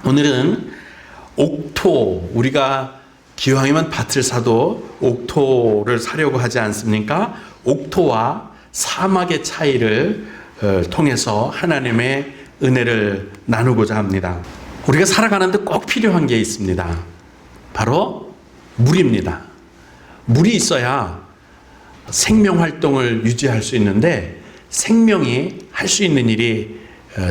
오늘은 옥토, 우리가 기왕이면 밭을 사도 옥토를 사려고 하지 않습니까? 옥토와 사막의 차이를 통해서 하나님의 은혜를 나누고자 합니다. 우리가 살아가는데 꼭 필요한 게 있습니다. 바로 물입니다. 물이 있어야 생명활동을 유지할 수 있는데, 생명이 할 수 있는 일이,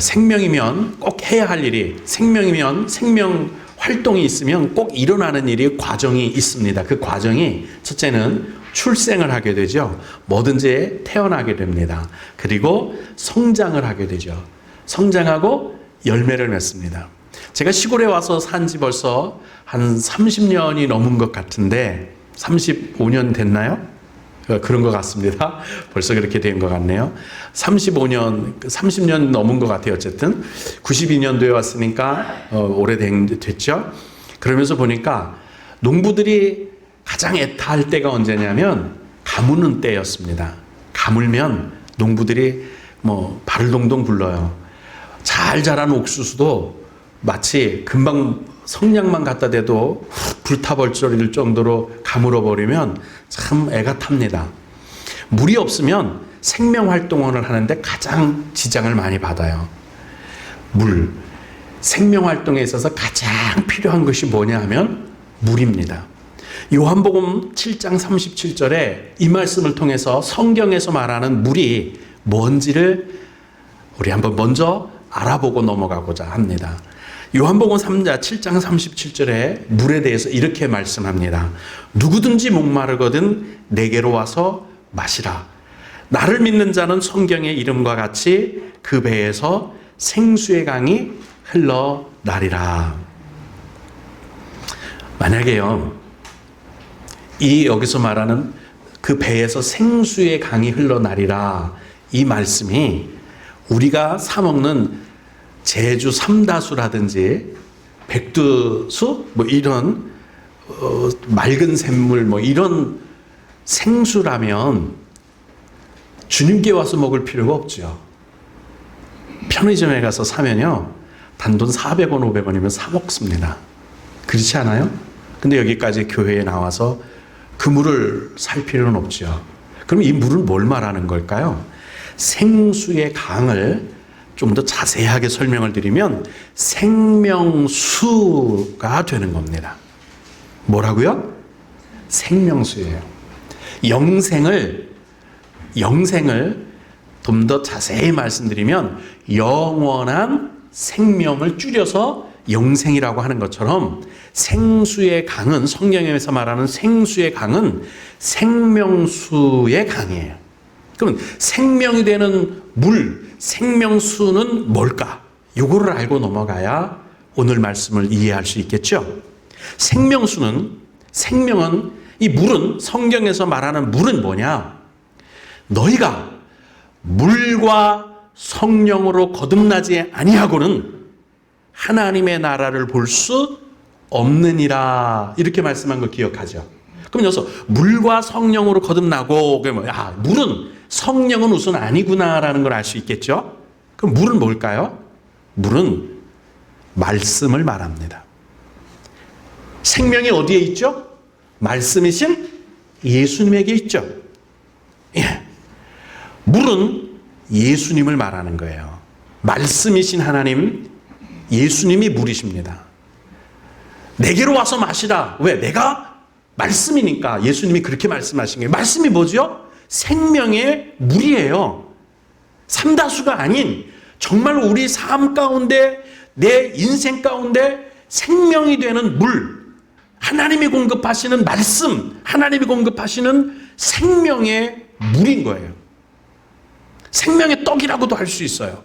생명이면 꼭 해야 할 일이, 생명이면 생명 활동이 있으면 꼭 일어나는 일이, 과정이 있습니다. 그 과정이 첫째는 출생을 하게 되죠. 뭐든지 태어나게 됩니다. 그리고 성장을 하게 되죠. 성장하고 열매를 맺습니다. 제가 시골에 와서 산 지 벌써 한 30년이 넘은 것 같은데, 35년 됐나요? 그런 것 같습니다. 벌써 그렇게 된 것 같네요. 35년, 30년 넘은 것 같아요. 어쨌든 92년도에 왔으니까 오래됐죠. 그러면서 보니까 농부들이 가장 애타할 때가 언제냐면 가무는 때였습니다. 가물면 농부들이 발을 동동 굴러요. 잘 자란 옥수수도 마치 금방 성냥만 갖다 대도 불타버릴 정도로 가물어 버리면 참 애가 탑니다. 물이 없으면 생명활동을 하는데 가장 지장을 많이 받아요. 물, 생명활동에 있어서 가장 필요한 것이 뭐냐 하면 물입니다. 요한복음 7장 37절에 이 말씀을 통해서 성경에서 말하는 물이 뭔지를 우리 한번 먼저 알아보고 넘어가고자 합니다. 요한복음 7장 37절에 물에 대해서 이렇게 말씀합니다. 누구든지 목마르거든 내게로 와서 마시라. 나를 믿는 자는 성경의 이름과 같이 그 배에서 생수의 강이 흘러나리라. 만약에요, 여기서 말하는 그 배에서 생수의 강이 흘러나리라, 이 말씀이 우리가 사 먹는 제주 삼다수라든지 백두수 이런 맑은 샘물 이런 생수라면 주님께 와서 먹을 필요가 없죠. 편의점에 가서 사면요, 단돈 400원 500원이면 사 먹습니다. 그렇지 않아요? 근데 여기까지 교회에 나와서 그 물을 살 필요는 없죠. 그럼 이 물은 뭘 말하는 걸까요? 생수의 강을 좀 더 자세하게 설명을 드리면 생명수가 되는 겁니다. 뭐라고요? 생명수예요. 영생을 좀 더 자세히 말씀드리면 영원한 생명을 줄여서 영생이라고 하는 것처럼, 생수의 강은, 성경에서 말하는 생수의 강은 생명수의 강이에요. 그럼 생명이 되는 물, 생명수는 뭘까? 요거를 알고 넘어가야 오늘 말씀을 이해할 수 있겠죠? 생명은, 이 물은, 성경에서 말하는 물은 뭐냐? 너희가 물과 성령으로 거듭나지 아니하고는 하나님의 나라를 볼 수 없느니라, 이렇게 말씀한 거 기억하죠? 그럼 여기서 물과 성령으로 거듭나고, 물은, 성령은 우선 아니구나라는 걸 알 수 있겠죠? 그럼 물은 뭘까요? 물은 말씀을 말합니다. 생명이 어디에 있죠? 말씀이신 예수님에게 있죠. 예. 물은 예수님을 말하는 거예요. 말씀이신 하나님, 예수님이 물이십니다. 내게로 와서 마시라. 왜? 내가 말씀이니까. 예수님이 그렇게 말씀하신 거예요. 말씀이 뭐죠? 생명의 물이에요. 삼다수가 아닌 정말 우리 삶 가운데, 내 인생 가운데 생명이 되는 물, 하나님이 공급하시는 말씀, 하나님이 공급하시는 생명의 물인 거예요. 생명의 떡이라고도 할 수 있어요.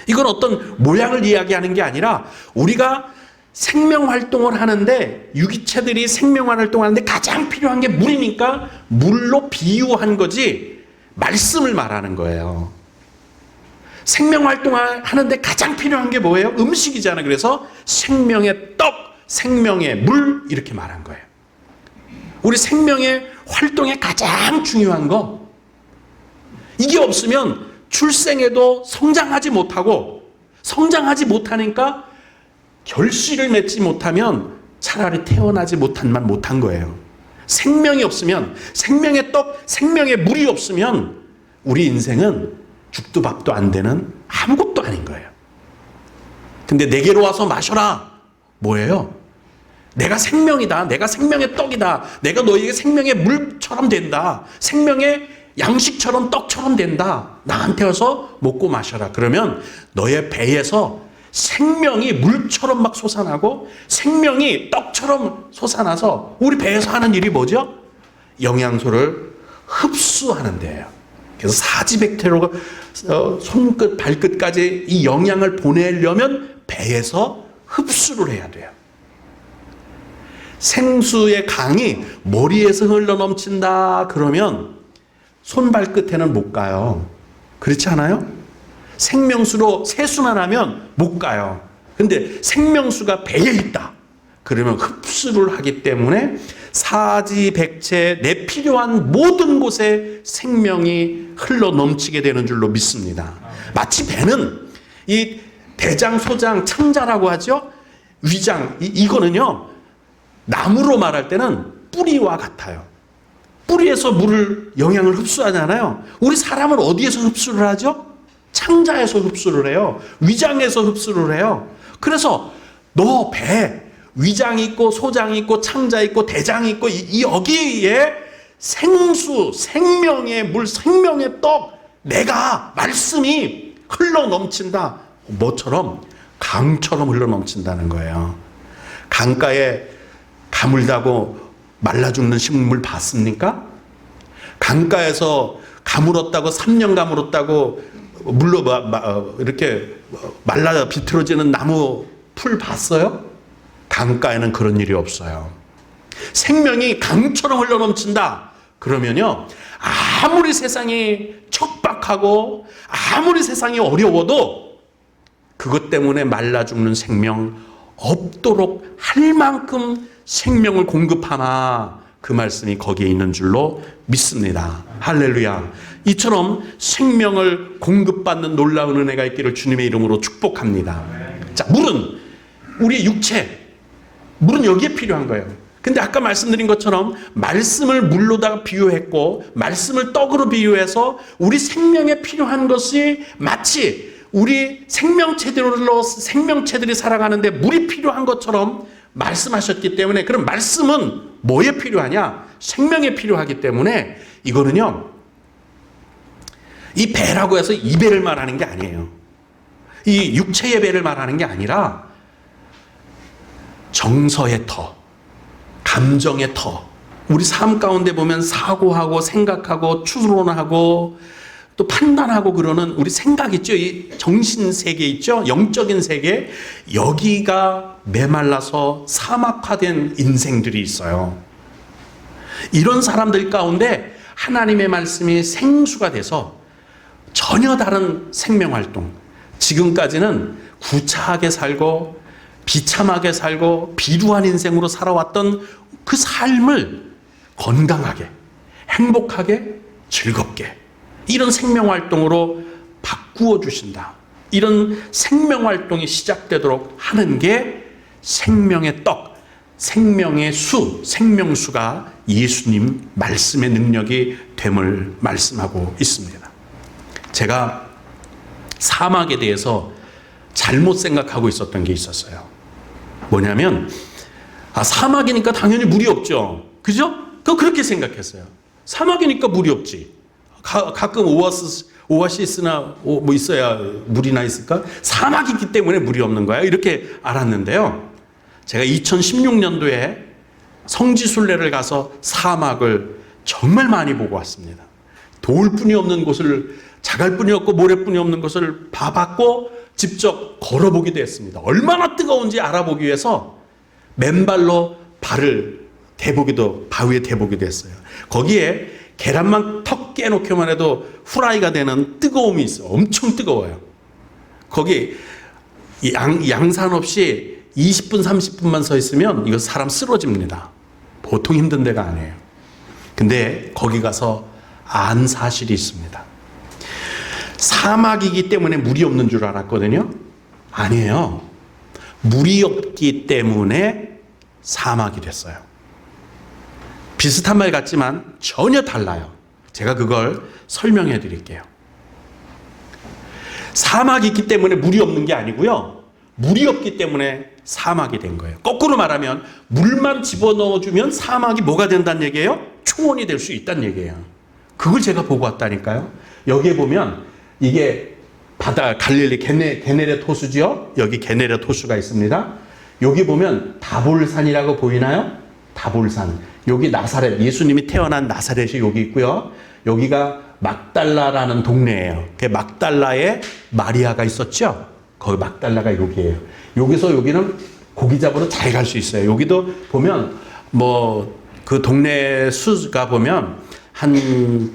이건 어떤 모양을 이야기하는 게 아니라, 우리가 생명활동을 하는데, 유기체들이 생명활동을 하는데 가장 필요한 게 물이니까 물로 비유한 거지, 말씀을 말하는 거예요. 생명활동을 하는데 가장 필요한 게 뭐예요? 음식이잖아요. 그래서 생명의 떡, 생명의 물, 이렇게 말한 거예요. 우리 생명의 활동에 가장 중요한 거, 이게 없으면 출생에도 성장하지 못하니까 결실을 맺지 못하면 차라리 태어나지 못한 거예요. 생명이 없으면, 생명의 떡, 생명의 물이 없으면 우리 인생은 죽도 밥도 안 되는 아무것도 아닌 거예요. 근데 내게로 와서 마셔라. 뭐예요? 내가 생명이다. 내가 생명의 떡이다. 내가 너에게 생명의 물처럼 된다. 생명의 양식처럼 떡처럼 된다. 나한테 와서 먹고 마셔라. 그러면 너의 배에서 생명이 물처럼 막 솟아나고 생명이 떡처럼 솟아나서 우리 배에서 하는 일이 뭐죠? 영양소를 흡수하는 데예요. 그래서 사지백태로가 손끝 발끝까지 이 영양을 보내려면 배에서 흡수를 해야 돼요. 생수의 강이 머리에서 흘러넘친다 그러면 손발끝에는 못 가요. 그렇지 않아요? 생명수로 세수만 하면 못 가요. 근데 생명수가 배에 있다 그러면 흡수를 하기 때문에 사지백체 내 필요한 모든 곳에 생명이 흘러넘치게 되는 줄로 믿습니다. 마치 배는 이 대장, 소장, 창자라고 하죠. 위장, 이거는요 나무로 말할 때는 뿌리와 같아요. 뿌리에서 물을, 영양을 흡수하잖아요. 우리 사람은 어디에서 흡수를 하죠? 창자에서 흡수를 해요. 위장에서 흡수를 해요. 그래서 너 배, 위장이 있고 소장이 있고 창자 있고 대장이 있고 이 여기에 생수, 생명의 물, 생명의 떡, 내가 말씀이 흘러넘친다. 뭐처럼? 강처럼 흘러넘친다는 거예요. 강가에 가물다고 말라 죽는 식물 봤습니까? 강가에서 가물었다고 3년 가물었다고 물로 이렇게 말라 비틀어지는 나무 풀 봤어요? 강가에는 그런 일이 없어요. 생명이 강처럼 흘러넘친다. 그러면요, 아무리 세상이 척박하고 아무리 세상이 어려워도 그것 때문에 말라 죽는 생명 없도록 할 만큼 생명을 공급하나 그 말씀이 거기에 있는 줄로 믿습니다. 할렐루야. 이처럼 생명을 공급받는 놀라운 은혜가 있기를 주님의 이름으로 축복합니다. 자, 물은 우리 육체, 물은 여기에 필요한 거예요. 근데 아까 말씀드린 것처럼 말씀을 물로다가 비유했고 말씀을 떡으로 비유해서 우리 생명에 필요한 것이 마치 우리 생명체들이 살아가는데 물이 필요한 것처럼 말씀하셨기 때문에, 그럼 말씀은 뭐에 필요하냐? 생명에 필요하기 때문에 이거는요, 이 배라고 해서 이 배를 말하는 게 아니에요. 이 육체의 배를 말하는 게 아니라 정서의 터, 감정의 터, 우리 삶 가운데 보면 사고하고 생각하고 추론하고 또 판단하고 그러는 우리 생각 있죠? 이 정신 세계 있죠? 영적인 세계, 여기가 메말라서 사막화된 인생들이 있어요. 이런 사람들 가운데 하나님의 말씀이 생수가 돼서 전혀 다른 생명활동, 지금까지는 구차하게 살고 비참하게 살고 비루한 인생으로 살아왔던 그 삶을 건강하게, 행복하게, 즐겁게 이런 생명활동으로 바꾸어 주신다. 이런 생명활동이 시작되도록 하는 게 생명의 떡, 생명의 수, 생명수가 예수님 말씀의 능력이 됨을 말씀하고 있습니다. 제가 사막에 대해서 잘못 생각하고 있었던 게 있었어요. 뭐냐면 사막이니까 당연히 물이 없죠. 그죠? 그렇게 생각했어요. 사막이니까 물이 없지. 가끔 오아시스나 뭐 있어야 물이나 있을까? 사막이기 때문에 물이 없는 거야. 이렇게 알았는데요. 제가 2016년도에 성지순례를 가서 사막을 정말 많이 보고 왔습니다. 돌뿐이 없는 곳을, 자갈뿐이 없고 모래뿐이 없는 곳을 봐봤고 직접 걸어보기도 했습니다. 얼마나 뜨거운지 알아보기 위해서 맨발로 발을 바위에 대보기도 했어요. 거기에 계란만 턱 깨놓기만 해도 후라이가 되는 뜨거움이 있어요. 엄청 뜨거워요. 거기 양산 없이 20분 30분만 서 있으면 이거 사람 쓰러집니다. 보통 힘든 데가 아니에요. 근데 거기 가서 안 사실이 있습니다. 사막이기 때문에 물이 없는 줄 알았거든요. 아니에요. 물이 없기 때문에 사막이 됐어요. 비슷한 말 같지만 전혀 달라요. 제가 그걸 설명해 드릴게요. 사막이 있기 때문에 물이 없는 게 아니고요. 물이 없기 때문에 사막이 된 거예요. 거꾸로 말하면 물만 집어넣어주면 사막이 뭐가 된다는 얘기예요? 초원이 될 수 있다는 얘기예요. 그걸 제가 보고 왔다니까요. 여기에 보면 이게 바다 갈릴리 게네렛 호수죠. 여기 게네렛 호수가 있습니다. 여기 보면 다볼산이라고 보이나요? 다볼산. 여기 나사렛, 예수님이 태어난 나사렛이 여기 있고요. 여기가 막달라라는 동네예요. 그 막달라에 마리아가 있었죠. 거기 막달라가 여기예요. 여기서 여기는 고기 잡으러 잘 갈 수 있어요. 여기도 보면 뭐 그 동네 수가 보면 한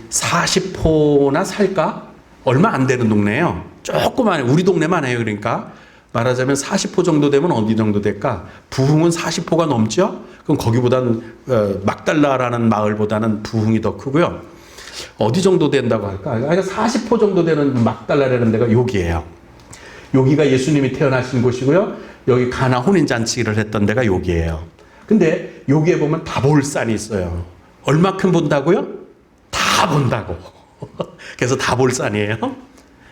40호나 살까? 얼마 안 되는 동네예요. 조그만 우리 동네만 해요. 그러니까 말하자면 40호 정도 되면 어디 정도 될까? 부흥은 40호가 넘죠? 그럼 거기보다는 막달라라는 마을보다는 부흥이 더 크고요. 어디 정도 된다고 할까? 그러니까 40호 정도 되는 막달라라는 데가 여기예요. 여기가 예수님이 태어나신 곳이고요. 여기 가나 혼인잔치를 했던 데가 여기예요. 근데 여기에 보면 다볼산이 있어요. 얼마큼 본다고요? 다 본다고. 그래서 다볼산이에요.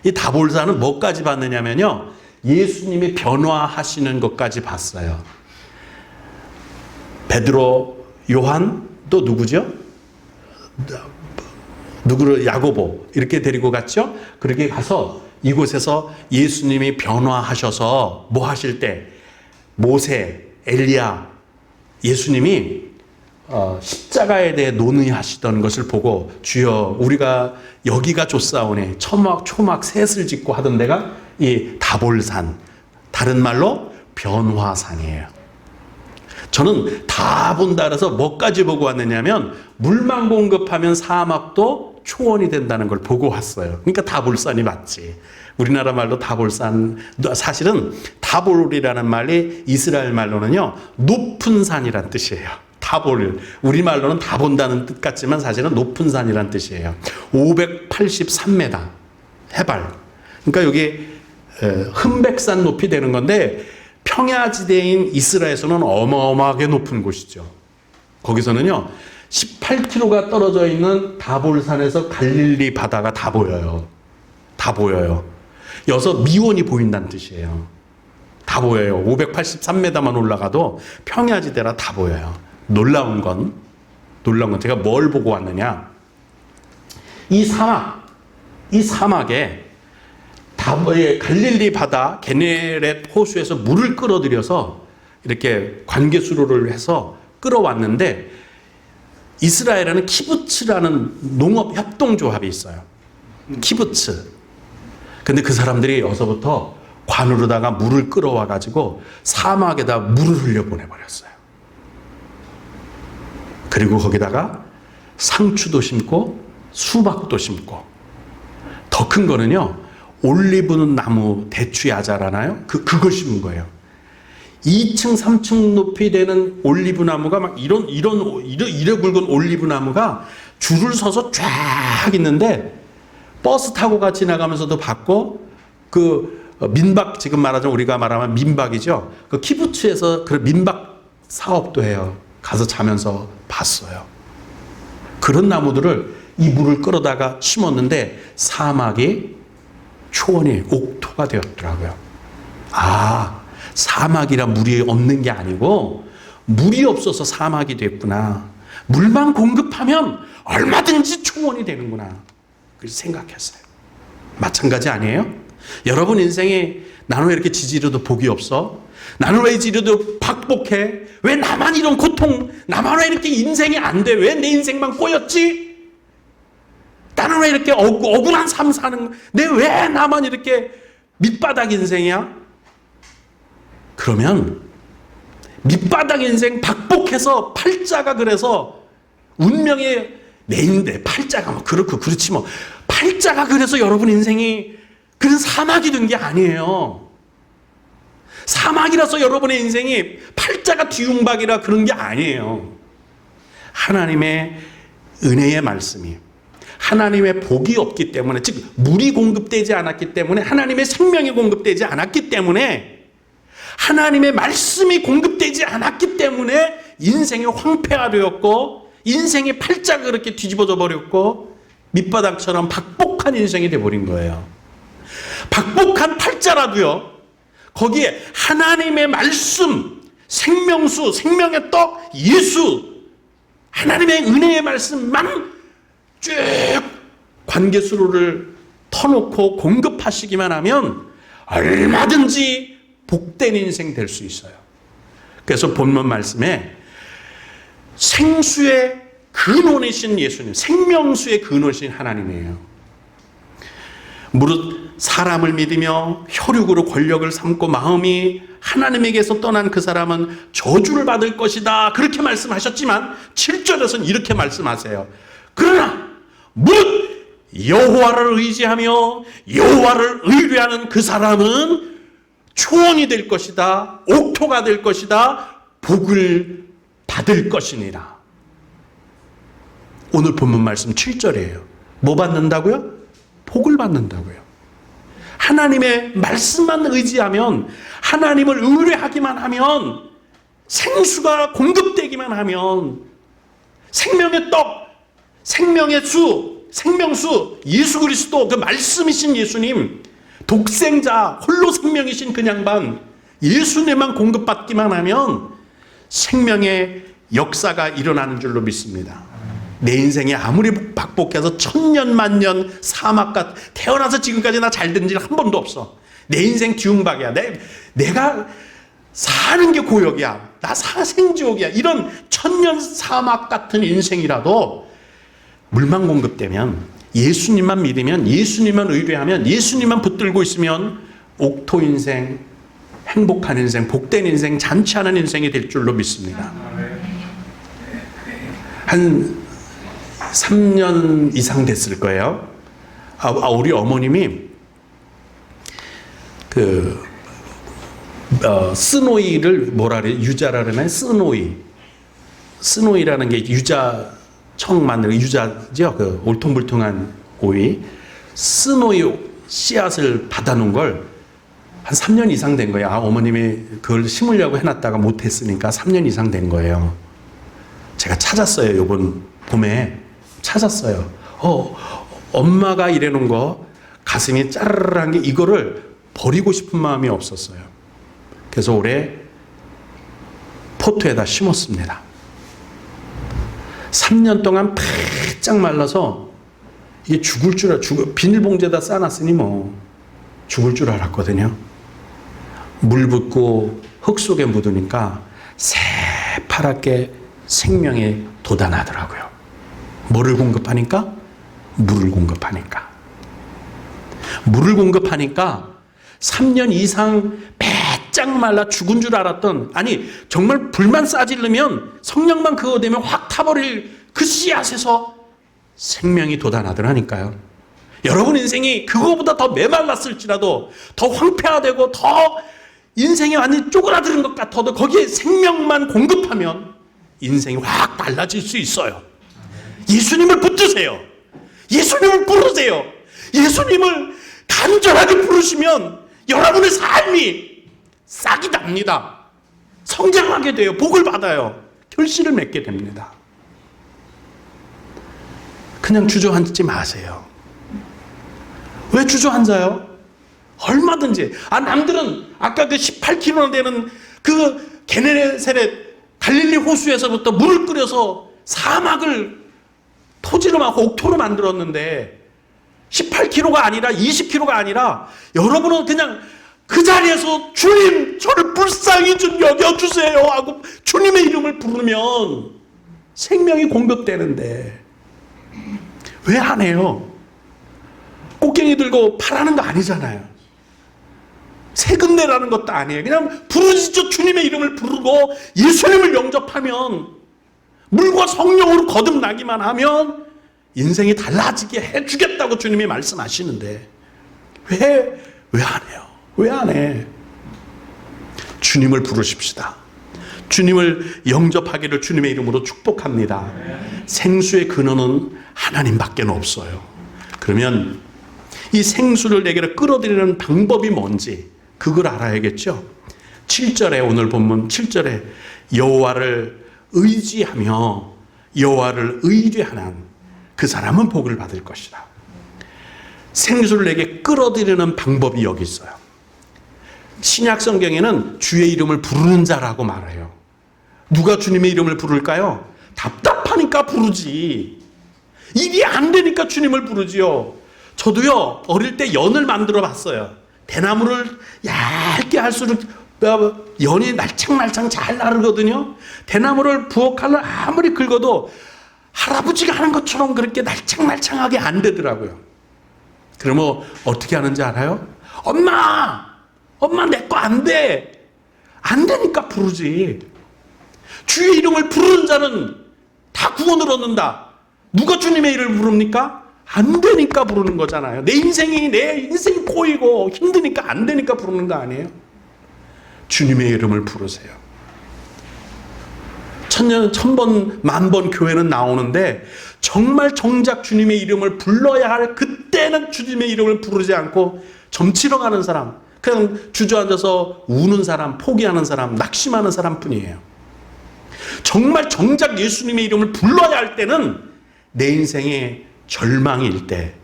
이 다볼산은 뭐까지 봤느냐면요. 예수님이 변화하시는 것까지 봤어요. 베드로, 요한, 또 누구죠? 누구를 야고보 이렇게 데리고 갔죠? 그렇게 가서 이곳에서 예수님이 변화하셔서 뭐 하실 때 모세, 엘리야, 예수님이 십자가에 대해 논의하시던 것을 보고 주여 우리가 여기가 좋사오네 초막 셋을 짓고 하던 데가 이 다볼산, 다른 말로 변화산이에요. 저는 다 본다 그래서 뭐까지 보고 왔느냐면 물만 공급하면 사막도 초원이 된다는 걸 보고 왔어요. 그러니까 다볼산이 맞지. 우리나라 말로 다볼산, 사실은 다볼이라는 말이 이스라엘 말로는요 높은 산이란 뜻이에요. 다볼, 우리말로는 다 본다는 뜻 같지만 사실은 높은 산이란 뜻이에요. 583m 해발. 그러니까 여기 흠백산 높이 되는 건데 평야지대인 이스라엘에서는 어마어마하게 높은 곳이죠. 거기서는요 18km가 떨어져 있는 다볼산에서 갈릴리 바다가 다 보여요. 다 보여요. 여기서 미원이 보인다는 뜻이에요. 다 보여요. 583m만 올라가도 평야지대라 다 보여요. 놀라운 건 제가 뭘 보고 왔느냐? 이 사막에 갈릴리 바다 게네렛 호수에서 물을 끌어들여서 이렇게 관계수로를 해서 끌어왔는데 이스라엘에는 키부츠라는 농업 협동조합이 있어요. 키부츠. 근데 그 사람들이 여기서부터 관으로다가 물을 끌어와 가지고 사막에다 물을 흘려보내버렸어요. 그리고 거기다가 상추도 심고 수박도 심고 더 큰 거는요 올리브 나무 대추야자라나요? 그걸 심은 거예요. 2층 3층 높이 되는 올리브 나무가 막 이래 굵은 올리브 나무가 줄을 서서 쫙 있는데 버스 타고가 지나가면서도 봤고 그 민박 지금 말하자면 우리가 말하면 민박이죠. 그 키부츠에서 그 민박 사업도 해요. 가서 자면서 봤어요. 그런 나무들을 이 물을 끌어다가 심었는데 사막이 초원이 옥토가 되었더라고요. 아, 사막이라 물이 없는 게 아니고 물이 없어서 사막이 됐구나. 물만 공급하면 얼마든지 초원이 되는구나. 그래서 생각했어요. 마찬가지 아니에요? 여러분 인생에 나는 왜 이렇게 지지려도 복이 없어? 나는 왜 지지려도 박복해? 왜 나만 이런 고통, 나만 왜 이렇게 인생이 안 돼? 왜 내 인생만 꼬였지? 나는 왜 이렇게 억울한 삶 사는, 왜 나만 이렇게 밑바닥 인생이야? 그러면 밑바닥 인생 박복해서 팔자가 그래서 운명의 내인데 팔자가 뭐 그렇고 그렇지 뭐 팔자가 그래서 여러분 인생이 그런 사막이 된 게 아니에요. 사막이라서 여러분의 인생이 팔자가 뒤움박이라 그런 게 아니에요. 하나님의 은혜의 말씀이 하나님의 복이 없기 때문에, 즉 물이 공급되지 않았기 때문에, 하나님의 생명이 공급되지 않았기 때문에, 하나님의 말씀이 공급되지 않았기 때문에 인생이 황폐화 되었고 인생의 팔자가 그렇게 뒤집어져 버렸고 밑바닥처럼 박복한 인생이 돼버린 거예요. 박복한 팔자라도요, 거기에 하나님의 말씀, 생명수, 생명의 떡, 예수, 하나님의 은혜의 말씀만 쭉 관계수로를 터놓고 공급하시기만 하면 얼마든지 복된 인생 될 수 있어요. 그래서 본문 말씀에 생수의 근원이신 예수님, 생명수의 근원이신 하나님이에요. 무릇 사람을 믿으며 혈육으로 권력을 삼고 마음이 하나님에게서 떠난 그 사람은 저주를 받을 것이다, 그렇게 말씀하셨지만 7절에서는 이렇게 말씀하세요. 그러나 무릇 여호와를 의지하며 여호와를 의뢰하는 그 사람은 초원이 될 것이다, 옥토가 될 것이다, 복을 받을 것이니라. 오늘 본문 말씀 7절이에요. 뭐 받는다고요? 복을 받는다고요. 하나님의 말씀만 의지하면, 하나님을 의뢰하기만 하면, 생수가 공급되기만 하면, 생명의 떡, 생명의 수, 생명수, 예수 그리스도, 그 말씀이신 예수님, 독생자, 홀로 생명이신 그 양반, 예수님만 공급받기만 하면 생명의 역사가 일어나는 줄로 믿습니다. 내 인생이 아무리 박복해서 천년 만년 사막같, 태어나서 지금까지 나 잘 된 일 한 번도 없어. 내 인생 뒤움박이야. 내가 사는 게 고역이야. 나 사생지옥이야. 이런 천년 사막 같은 인생이라도 물만 공급되면, 예수님만 믿으면, 예수님만 의뢰하면, 예수님만 붙들고 있으면 옥토 인생, 행복한 인생, 복된 인생, 잔치하는 인생이 될 줄로 믿습니다. 한 3년 이상 됐을 거예요. 우리 어머님이 스노이를 뭐라 그래? 유자라 그러나요? 스노이라는 게 유자청 만들고, 유자죠? 그 울퉁불퉁한 오이. 스노이 씨앗을 받아놓은 걸 한 3년 이상 된 거예요. 어머님이 그걸 심으려고 해놨다가 못했으니까 3년 이상 된 거예요. 제가 찾았어요. 요번 봄에 찾았어요. 엄마가 이래놓은 거 가슴이 짜르르한 게, 이거를 버리고 싶은 마음이 없었어요. 그래서 올해 포트에다 심었습니다. 3년 동안 바짝 말라서 이게 비닐봉지에다 싸놨으니 뭐 죽을 줄 알았거든요. 물 붓고 흙 속에 묻으니까 새파랗게 생명이 돋아나더라고요. 뭐를 공급하니까? 물을 공급하니까. 물을 공급하니까 3년 이상 바짝 말라 죽은 줄 알았던, 아니 정말 불만 싸지르면, 성령만 그거 되면 확 타버릴 그 씨앗에서 생명이 돋아나더라니까요. 여러분 인생이 그거보다 더 메말랐을지라도, 더 황폐화되고 더 인생이 완전히 쪼그라드는 것 같아도 거기에 생명만 공급하면 인생이 확 달라질 수 있어요. 예수님을 붙드세요. 예수님을 부르세요. 예수님을 간절하게 부르시면 여러분의 삶이 싹이 납니다. 성장하게 돼요. 복을 받아요. 결실을 맺게 됩니다. 그냥 주저앉지 마세요. 왜 주저앉아요? 얼마든지. 남들은 아까 그 18km 되는 그 게네사렛 갈릴리 호수에서부터 물을 끓여서 사막을 토지로 막 옥토로 만들었는데, 18km가 아니라 20km가 아니라 여러분은 그냥 그 자리에서 주님 저를 불쌍히 좀 여겨주세요 하고 주님의 이름을 부르면 생명이 공급되는데 왜 안 해요? 꽃갱이 들고 파라는 거 아니잖아요. 세금 내라는 것도 아니에요. 그냥 부르짖어 주님의 이름을 부르고 예수님을 영접하면, 물과 성령으로 거듭나기만 하면 인생이 달라지게 해주겠다고 주님이 말씀하시는데 왜 안 해요? 왜 안 해? 주님을 부르십시다. 주님을 영접하기를 주님의 이름으로 축복합니다. 생수의 근원은 하나님밖에 없어요. 그러면 이 생수를 내게로 끌어들이는 방법이 뭔지 그걸 알아야겠죠. 7절에 오늘 본문 7절에 여호와를 의지하며 여호와를 의뢰하는 그 사람은 복을 받을 것이다. 생수를 내게 끌어들이는 방법이 여기 있어요. 신약 성경에는 주의 이름을 부르는 자라고 말해요. 누가 주님의 이름을 부를까요? 답답하니까 부르지. 일이 안 되니까 주님을 부르지요. 저도요, 어릴 때 연을 만들어 봤어요. 대나무를 얇게 할수록 연이 날창날창 잘 나르거든요. 대나무를 부엌칼로 아무리 긁어도 할아버지가 하는 것처럼 그렇게 날창날창하게 안 되더라고요. 그러면 어떻게 하는지 알아요? 엄마 내 거 안 돼. 안 되니까 부르지. 주의 이름을 부르는 자는 다 구원을 얻는다. 누가 주님의 이름을 부릅니까? 안 되니까 부르는 거잖아요. 내 인생이 꼬이고 힘드니까 안 되니까 부르는 거 아니에요? 주님의 이름을 부르세요. 천년, 천번, 만번 교회는 나오는데 정말 정작 주님의 이름을 불러야 할 그때는 주님의 이름을 부르지 않고 점치러 가는 사람, 그냥 주저앉아서 우는 사람, 포기하는 사람, 낙심하는 사람뿐이에요. 정말 정작 예수님의 이름을 불러야 할 때는 내 인생의 절망일 때,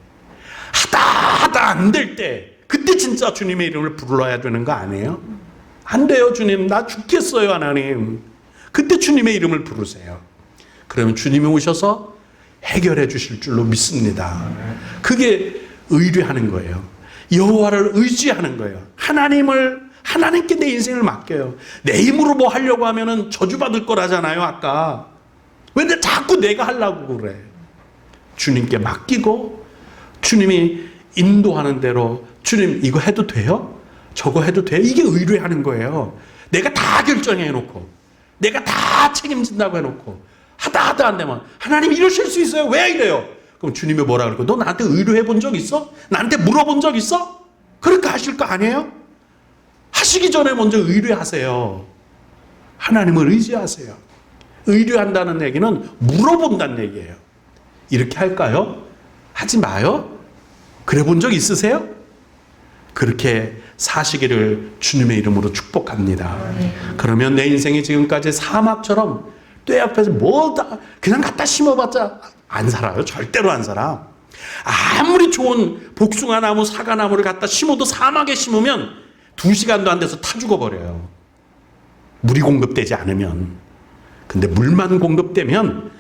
하다 안 될 때, 그때 진짜 주님의 이름을 불러야 되는 거 아니에요? 안 돼요, 주님. 나 죽겠어요, 하나님. 그때 주님의 이름을 부르세요. 그러면 주님이 오셔서 해결해 주실 줄로 믿습니다. 그게 의뢰하는 거예요. 여호와를 의지하는 거예요. 하나님께 내 인생을 맡겨요. 내 힘으로 뭐 하려고 하면은 저주받을 거라잖아요, 아까. 왜 자꾸 내가 하려고 그래? 주님께 맡기고 주님이 인도하는 대로 주님 이거 해도 돼요? 저거 해도 돼요? 이게 의뢰하는 거예요. 내가 다 결정해 놓고 내가 다 책임진다고 해놓고 하다 안 되면 하나님 이러실 수 있어요? 왜 이래요? 그럼 주님이 뭐라 그럴까? 너 나한테 의뢰해 본 적 있어? 나한테 물어본 적 있어? 그렇게 하실 거 아니에요? 하시기 전에 먼저 의뢰하세요. 하나님을 의지하세요. 의뢰한다는 얘기는 물어본다는 얘기예요. 이렇게 할까요? 하지 마요. 그래 본 적 있으세요? 그렇게 사시기를 주님의 이름으로 축복합니다. 그러면 내 인생이 지금까지 사막처럼 때 앞에서 뭐 다 그냥 갖다 심어봤자 안 살아요. 절대로 안 살아. 아무리 좋은 복숭아 나무, 사과 나무를 갖다 심어도 사막에 심으면 2시간도 안 돼서 타 죽어버려요. 물이 공급되지 않으면. 근데 물만 공급되면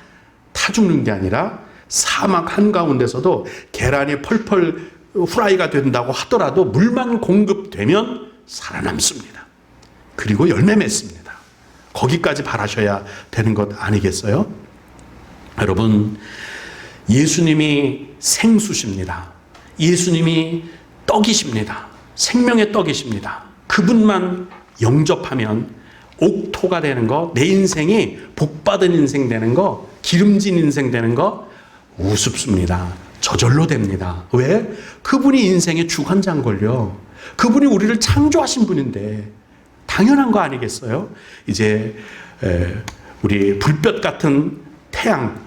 타 죽는 게 아니라 사막 한가운데서도 계란이 펄펄 후라이가 된다고 하더라도 물만 공급되면 살아남습니다. 그리고 열매 맺습니다. 거기까지 바라셔야 되는 것 아니겠어요? 여러분, 예수님이 생수십니다. 예수님이 떡이십니다. 생명의 떡이십니다. 그분만 영접하면 옥토가 되는 거, 내 인생이 복받은 인생 되는 거, 기름진 인생 되는 거 우습습니다. 저절로 됩니다. 왜? 그분이 인생의 주관장걸요. 그분이 우리를 창조하신 분인데 당연한 거 아니겠어요? 이제 우리 불볕 같은 태양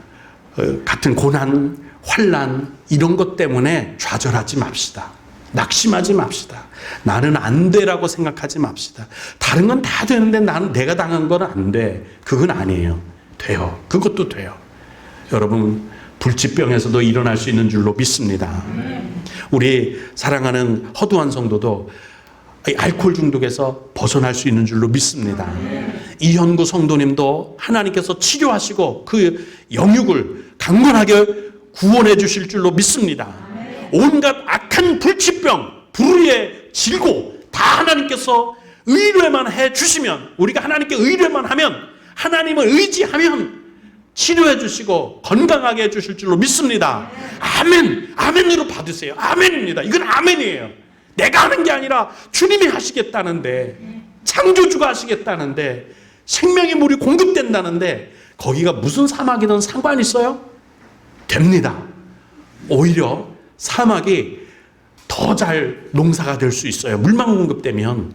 같은 고난, 환난 이런 것 때문에 좌절하지 맙시다. 낙심하지 맙시다. 나는 안 돼라고 생각하지 맙시다. 다른 건 다 되는데 내가 당한 건 안 돼. 그건 아니에요. 돼요. 그것도 돼요. 여러분, 불치병에서도 일어날 수 있는 줄로 믿습니다. 우리 사랑하는 허두한 성도도 알코올 중독에서 벗어날 수 있는 줄로 믿습니다. 이현구 성도님도 하나님께서 치료하시고 그 영육을 강건하게 구원해 주실 줄로 믿습니다. 온갖 악한 불치병, 불의의 질고 다 하나님께서 의뢰만 해 주시면, 우리가 하나님께 의뢰만 하면, 하나님을 의지하면 치료해 주시고 건강하게 해 주실 줄로 믿습니다. 아멘. 아멘으로 받으세요. 아멘입니다. 이건 아멘이에요. 내가 하는 게 아니라 주님이 하시겠다는데, 창조주가 하시겠다는데, 생명의 물이 공급된다는데 거기가 무슨 사막이든 상관 있어요? 됩니다. 오히려 사막이 더 잘 농사가 될 수 있어요. 물만 공급되면.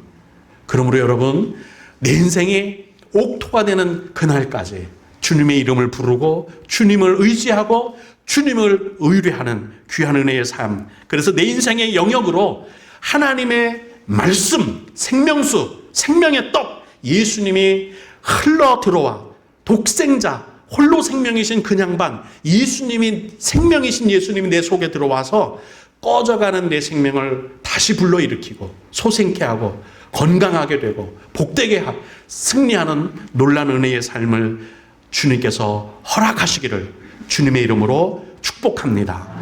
그러므로 여러분, 내 인생이 옥토가 되는 그날까지 주님의 이름을 부르고 주님을 의지하고 주님을 의뢰하는 귀한 은혜의 삶. 그래서 내 인생의 영역으로 하나님의 말씀, 생명수, 생명의 떡, 예수님이 흘러 들어와 독생자, 홀로 생명이신 그 양반, 예수님이 생명이신 예수님이 내 속에 들어와서 꺼져가는 내 생명을 다시 불러일으키고 소생케 하고 건강하게 되고 복되게 승리하는 놀라운 은혜의 삶을 주님께서 허락하시기를 주님의 이름으로 축복합니다.